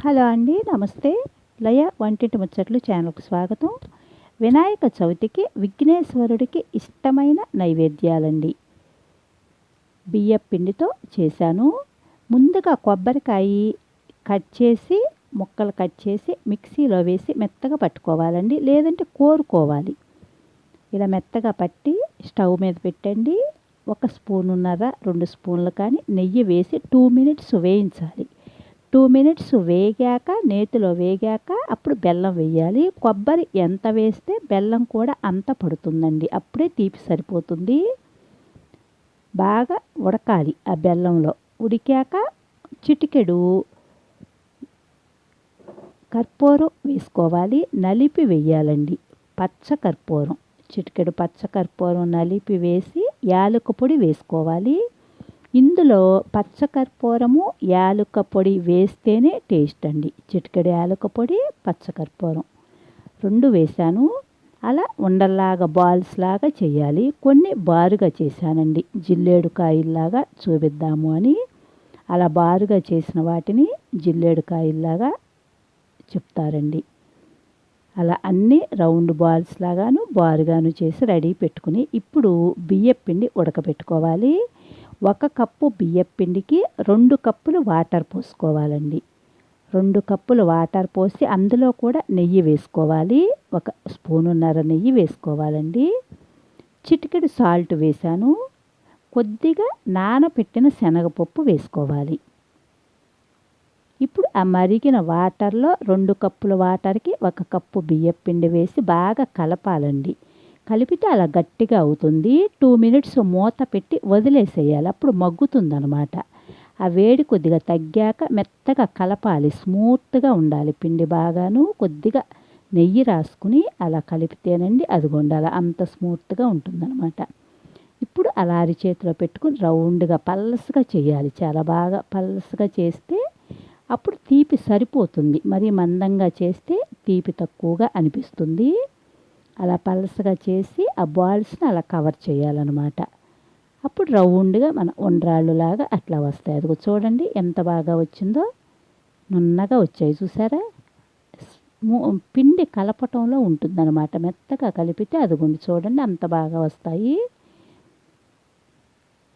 Hello అండి, నమస్తే. లయ వంటింటి ముచ్చట్లు ఛానల్కు స్వాగతం. వినాయక చవితికి విఘ్నేశ్వరుడికి ఇష్టమైన నైవేద్యాలండి. బియ్యం పిండితో చేశాను. ముందుగా కొబ్బరికాయ కట్ చేసి ముక్కలు కట్ చేసి మిక్సీలో వేసి మెత్తగా పట్టుకోవాలండి, లేదంటే కోరుకోవాలి. ఇలా మెత్తగా పట్టి స్టవ్ మీద పెట్టండి. 1 స్పూనున్నర 2 స్పూన్లు కానీ నెయ్యి వేసి 2 మినిట్స్ వేయించాలి. 2 మినిట్స్ వేగాక, నేతిలో వేగాక అప్పుడు బెల్లం వేయాలి. కొబ్బరి ఎంత వేస్తే బెల్లం కూడా అంత పడుతుందండి, అప్పుడే తీపి సరిపోతుంది. బాగా ఉడకాలి. ఆ బెల్లంలో ఉడికాక చిటికెడు కర్పూరం వేసుకోవాలి, నలిపి వేయాలండి. పచ్చ కర్పూరం, చిటికెడు పచ్చ కర్పూరం నలిపి వేసి యాలకుల పొడి వేసుకోవాలి. ఇందులో పచ్చకర్పూరము యాలకుల పొడి వేస్తేనే టేస్ట్ అండి. చిటికెడు యాలకుల పొడి, పచ్చకర్పూరం 2 వేసాను. అలా ఉండల్లాగా బాల్స్ లాగా చేయాలి. కొన్ని బారుగా చేశానండి, జిల్లేడు కాయల్లాగా చూపిద్దాము అని. అలా బారుగా చేసిన వాటిని జిల్లేడు కాయల్లాగా చెప్తారండి. అలా అన్నీ రౌండ్ బాల్స్ లాగాను బారుగాను చేసి రెడీ పెట్టుకుని ఇప్పుడు బియ్యం పిండి ఉడకబెట్టుకోవాలి. 1 కప్పు బియ్యం పిండికి 2 కప్పులు వాటర్ పోసుకోవాలండి. 2 కప్పులు వాటర్ పోసి అందులో కూడా నెయ్యి వేసుకోవాలి. 1 స్పూనున్నర నెయ్యి వేసుకోవాలండి. చిటికెడు సాల్ట్ వేసాను. కొద్దిగా నానబెట్టిన శనగపప్పు వేసుకోవాలి. ఇప్పుడు ఆ మరిగిన వాటర్లో 2 కప్పుల వాటర్కి 1 కప్పు బియ్యం పిండి వేసి బాగా కలపాలండి. కలిపితే అలా గట్టిగా అవుతుంది. 2 మినిట్స్ మూత పెట్టి వదిలేసేయాలి, అప్పుడు మగ్గుతుందనమాట. ఆ వేడి కొద్దిగా తగ్గాక మెత్తగా కలపాలి, స్మూత్గా ఉండాలి పిండి బాగాను. కొద్దిగా నెయ్యి రాసుకుని అలా కలిపితేనండి అదిగోండి అలా అంత స్మూత్గా ఉంటుందన్నమాట. ఇప్పుడు అలా అరిచేతిలో పెట్టుకుని రౌండ్గా పల్సగా చేయాలి. చాలా బాగా పల్సగా చేస్తే అప్పుడు తీపి సరిపోతుంది. మరీ మందంగా చేస్తే తీపి తక్కువగా అనిపిస్తుంది. అలా పలసగా చేసి ఆ బాల్స్ని అలా కవర్ చేయాలన్నమాట. అప్పుడు రౌండ్గా మన ఉండ్రాళ్ళు లాగా అట్లా వస్తాయి. అదిగో చూడండి ఎంత బాగా వచ్చిందో, నున్నగా వచ్చాయి చూసారా. పిండి కలపటంలో ఉంటుందన్నమాట. మెత్తగా కలిపితే అదిగోండి చూడండి అంత బాగా వస్తాయి.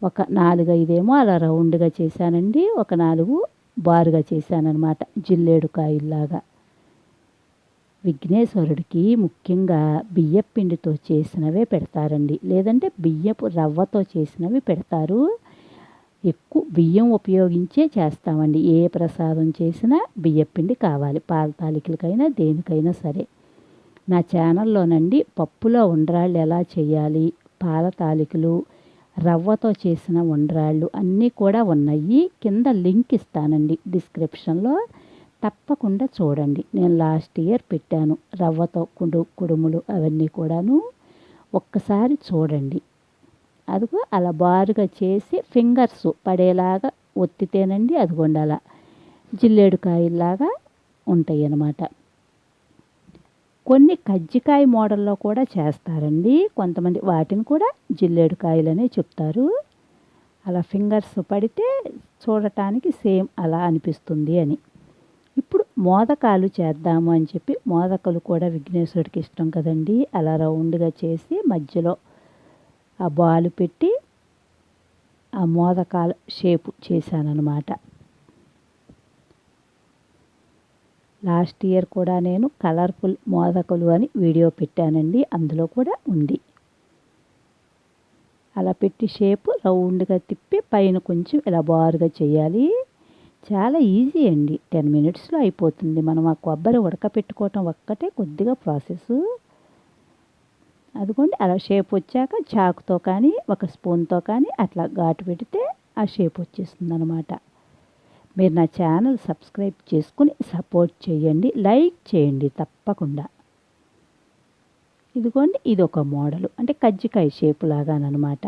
ఒక 4-5 ఏమో అలా రౌండ్గా చేశానండి, ఒక 4 బారుగా చేశానన్నమాట, జిల్లేడు కాయల్లాగా. విఘ్నేశ్వరుడికి ముఖ్యంగా బియ్యం పిండితో చేసినవే పెడతారండి, లేదంటే బియ్యపు రవ్వతో చేసినవి పెడతారు. ఎక్కువ బియ్యం ఉపయోగించే చేస్తామండి. ఏ ప్రసాదం చేసినా బియ్యం పిండి కావాలి, పాల తాలికలకైనా దేనికైనా సరే. నా ఛానల్లోనండి పప్పులో ఉండ్రాళ్ళు ఎలా చేయాలి, పాల తాలికలు, రవ్వతో చేసిన ఉండ్రాళ్ళు అన్నీ కూడా ఉన్నాయి. కింద లింక్ ఇస్తానండి డిస్క్రిప్షన్లో, తప్పకుండా చూడండి. నేను లాస్ట్ ఇయర్ పెట్టాను రవ్వతో కుడుములు అవన్నీ కూడాను, ఒక్కసారి చూడండి. అదిగో అలా బారుగా చేసి ఫింగర్స్ పడేలాగా ఒత్తితేనండి అదిగోండి అలా జిల్లేడు కాయల్లాగా ఉంటాయి అన్నమాట. కొన్ని కజ్జికాయ మోడల్లో కూడా చేస్తారండి కొంతమంది, వాటిని కూడా జిల్లేడు కాయలనే చెప్తారు. అలా ఫింగర్స్ పడితే చూడటానికి సేమ్ అలా అనిపిస్తుంది అని. ఇప్పుడు మోదకాలు చేద్దాము అని చెప్పి, మోదకాలు కూడా విఘ్నేశ్వరుడికి ఇష్టం కదండి. అలా రౌండ్గా చేసి మధ్యలో ఆ బాలు పెట్టి ఆ మోదకాల షేపు చేశానన్నమాట. లాస్ట్ ఇయర్ కూడా నేను కలర్ఫుల్ మోదకులు అని వీడియో పెట్టానండి, అందులో కూడా ఉంది. అలా పెట్టి షేపు రౌండ్గా తిప్పి పైన కొంచెం ఇలా బారుగా చేయాలి. చాలా ఈజీ అండి, 10 మినిట్స్లో అయిపోతుంది. మనం ఆ కొబ్బరి ఉడకపెట్టుకోవటం ఒక్కటే కొద్దిగా ప్రాసెస్. అదిగోండి అలా షేప్ వచ్చాక చాకుతో కానీ 1 స్పూన్తో కానీ అట్లా ఘాటు పెడితే ఆ షేప్ వచ్చేస్తుంది అనమాట. మీరు నా ఛానల్ సబ్స్క్రైబ్ చేసుకుని సపోర్ట్ చేయండి, లైక్ చేయండి తప్పకుండా. ఇదిగోండి ఇది ఒక మోడలు, అంటే కజ్జికాయ షేపు లాగానమాట.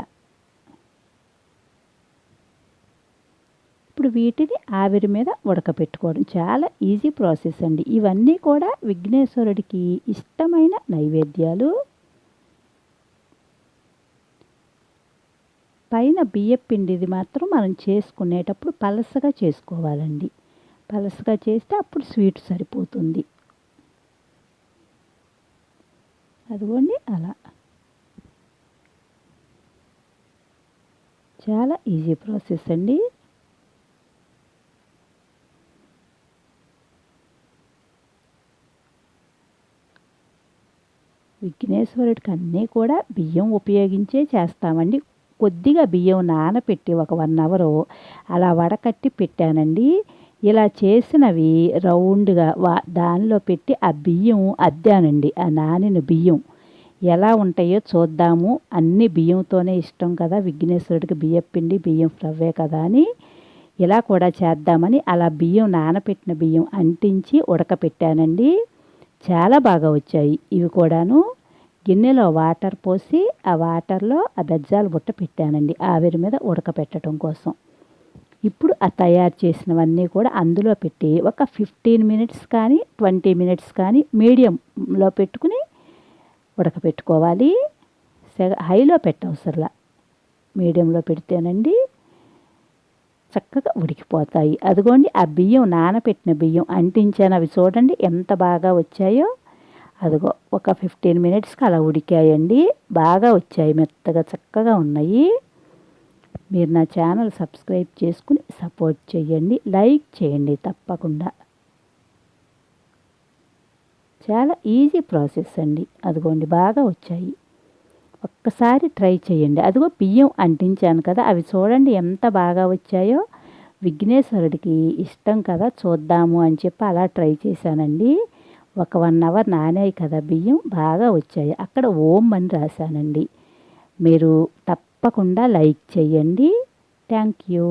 ఇప్పుడు వీటిని ఆవిరి మీద ఉడకపెట్టుకోవడం చాలా ఈజీ ప్రాసెస్ అండి. ఇవన్నీ కూడా విఘ్నేశ్వరుడికి ఇష్టమైన నైవేద్యాలు. పైన బియ్యం పిండిది మాత్రం మనం చేసుకునేటప్పుడు పలసగా చేసుకోవాలండి. పలసగా చేస్తే అప్పుడు స్వీట్ సరిపోతుంది. అదిగోండి అలా. చాలా ఈజీ ప్రాసెస్ అండి. విఘ్నేశ్వరుడికి అన్నీ కూడా బియ్యం ఉపయోగించే చేస్తామండి. కొద్దిగా బియ్యం నానపెట్టి ఒక 1 అవర్ అలా వడకట్టి పెట్టానండి. ఇలా చేసినవి రౌండ్గా దానిలో పెట్టి ఆ బియ్యం అద్దానండి. ఆ నానిన బియ్యం ఎలా ఉంటాయో చూద్దాము. అన్ని బియ్యంతోనే ఇష్టం కదా విఘ్నేశ్వరుడికి, బియ్యం పిండి బియ్యం రవ్వే కదా అని ఇలా కూడా చేద్దామని అలా బియ్యం నానపెట్టిన బియ్యం అంటించి ఉడకపెట్టానండి. చాలా బాగా వచ్చాయి ఇవి కూడాను. గిన్నెలో వాటర్ పోసి ఆ వాటర్లో ఆ బెజ్జాల బుట్ట పెట్టానండి ఆవిరి మీద ఉడకపెట్టడం కోసం. ఇప్పుడు ఆ తయారు చేసినవన్నీ కూడా అందులో పెట్టి ఒక 15 మినిట్స్ కానీ 20 మినిట్స్ కానీ మీడియంలో పెట్టుకుని ఉడకపెట్టుకోవాలి. హైలో పెట్టవసరలా, మీడియంలో పెడితేనండి చక్కగా ఉడికిపోతాయి. అదిగోండి ఆ బియ్యం నానపెట్టిన బియ్యం అంటించాను. అవి చూడండి ఎంత బాగా వచ్చాయో. అదిగో ఒక 15 మినిట్స్కి అలా ఉడికాయండి. బాగా వచ్చాయి, మెత్తగా చక్కగా ఉన్నాయి. మీరు నా ఛానల్ సబ్స్క్రైబ్ చేసుకుని సపోర్ట్ చేయండి, లైక్ చేయండి తప్పకుండా. చాలా ఈజీ ప్రాసెస్ అండి. అదిగోండి బాగా వచ్చాయి. ఒక్కసారి ట్రై చేయండి. అదిగో బియ్యం అంటించాను కదా, అవి చూడండి ఎంత బాగా వచ్చాయో. విఘ్నేశ్వరుడికి ఇష్టం కదా, చూద్దాము అని చెప్పి అలా ట్రై చేశానండి. ఒక 1 అవర్ నానాయి కదా బియ్యం, బాగా వచ్చాయి. అక్కడ ఓం అని రాశానండి. మీరు తప్పకుండా లైక్ చేయండి. Thank you.